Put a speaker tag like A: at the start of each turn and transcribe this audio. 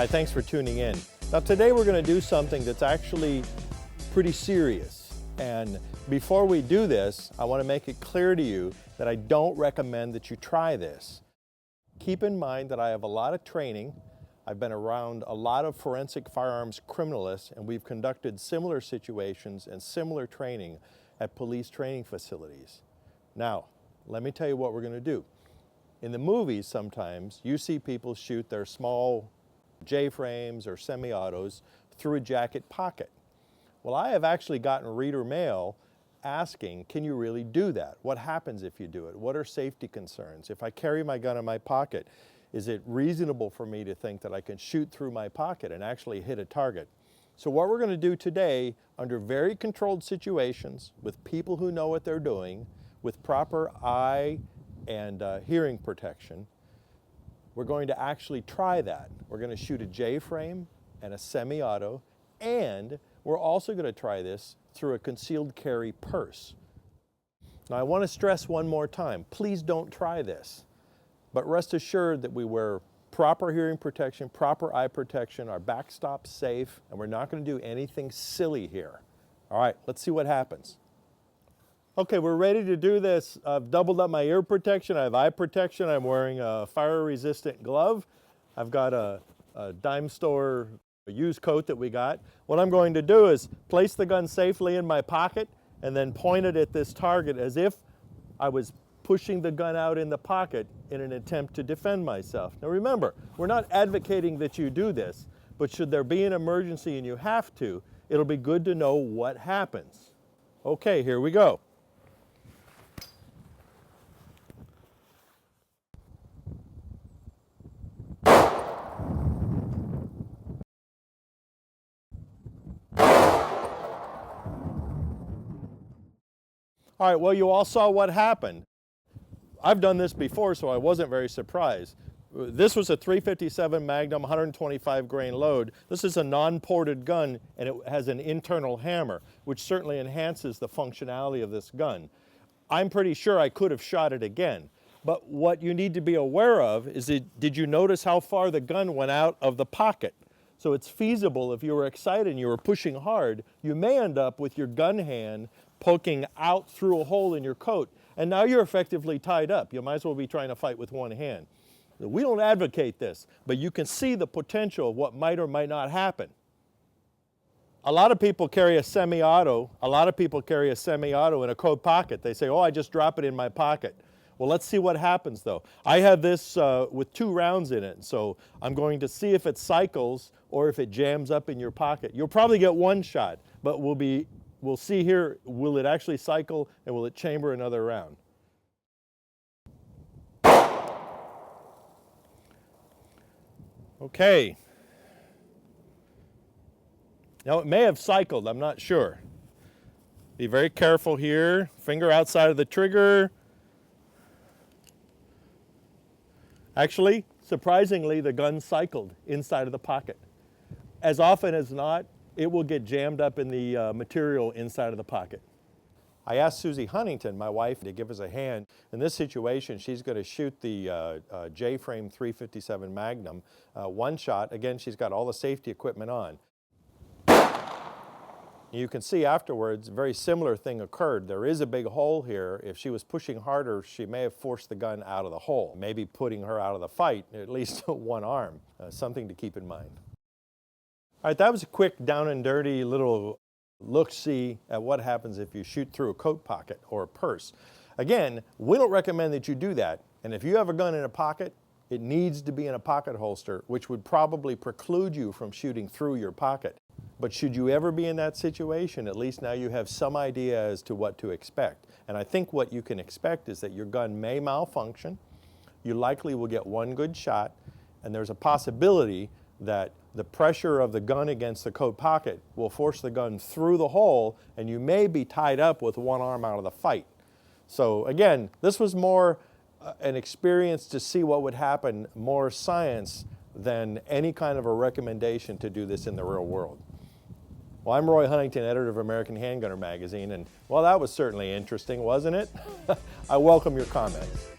A: Hi, thanks for tuning in. Now today we're going to do something that's actually pretty serious. And before we do this, I want to make it clear to you that I don't recommend that you try this. Keep in mind that I have a lot of training. I've been around a lot of forensic firearms criminalists, and we've conducted similar situations and similar training at police training facilities. Now, let me tell you what we're going to do. In the movies sometimes, you see people shoot their small J-frames or semi-autos through a jacket pocket. Well, I have actually gotten reader mail asking, can you really do that? What happens if you do it? What are safety concerns? If I carry my gun in my pocket, is it reasonable for me to think that I can shoot through my pocket and actually hit a target? So what we're going to do today, under very controlled situations, with people who know what they're doing, with proper eye and hearing protection, we're going to actually try that. We're going to shoot a J-frame and a semi-auto, and we're also going to try this through a concealed carry purse. Now I want to stress one more time, please don't try this, but rest assured that we wear proper hearing protection, proper eye protection, our backstop's safe, and we're not going to do anything silly here. All right, let's see what happens. Okay, we're ready to do this. I've doubled up my ear protection, I have eye protection, I'm wearing a fire-resistant glove. I've got a dime store used coat that we got. What I'm going to do is place the gun safely in my pocket and then point it at this target as if I was pushing the gun out in the pocket in an attempt to defend myself. Now remember, we're not advocating that you do this, but should there be an emergency and you have to, it'll be good to know what happens. Okay, here we go. All right, well, you all saw what happened. I've done this before, so I wasn't very surprised. This was a .357 Magnum 125 grain load. This is a non-ported gun, and it has an internal hammer, which certainly enhances the functionality of this gun. I'm pretty sure I could have shot it again, but what you need to be aware of is did you notice how far the gun went out of the pocket? So it's feasible if you were excited and you were pushing hard, you may end up with your gun hand poking out through a hole in your coat, and now you're effectively tied up. You might as well be trying to fight with one hand. We don't advocate this, but you can see the potential of what might or might not happen. A lot of people carry a semi-auto. A lot of people carry a semi-auto in a coat pocket. They say, oh, I just drop it in my pocket. Well, let's see what happens though. I have this with 2 rounds in it, so I'm going to see if it cycles or if it jams up in your pocket. You'll probably get one shot, but we'll see here, will it actually cycle and will it chamber another round? Okay. Now it may have cycled, I'm not sure. Be very careful here, finger outside of the trigger. Actually, surprisingly, the gun cycled inside of the pocket. As often as not, it will get jammed up in the material inside of the pocket. I asked Suzi Huntington, my wife, to give us a hand. In this situation, she's going to shoot the J-frame .357 Magnum one shot. Again, she's got all the safety equipment on. You can see afterwards, a very similar thing occurred. There is a big hole here. If she was pushing harder, she may have forced the gun out of the hole, maybe putting her out of the fight, at least one arm. Something to keep in mind. All right, that was a quick down and dirty little look-see at what happens if you shoot through a coat pocket or a purse. Again, we don't recommend that you do that. And if you have a gun in a pocket, it needs to be in a pocket holster, which would probably preclude you from shooting through your pocket. But should you ever be in that situation, at least now you have some idea as to what to expect. And I think what you can expect is that your gun may malfunction, you likely will get one good shot, and there's a possibility that the pressure of the gun against the coat pocket will force the gun through the hole, and you may be tied up with one arm out of the fight. So again, this was more an experience to see what would happen, more science than any kind of a recommendation to do this in the real world. Well, I'm Roy Huntington, editor of American Handgunner magazine, and well, that was certainly interesting, wasn't it? I welcome your comments.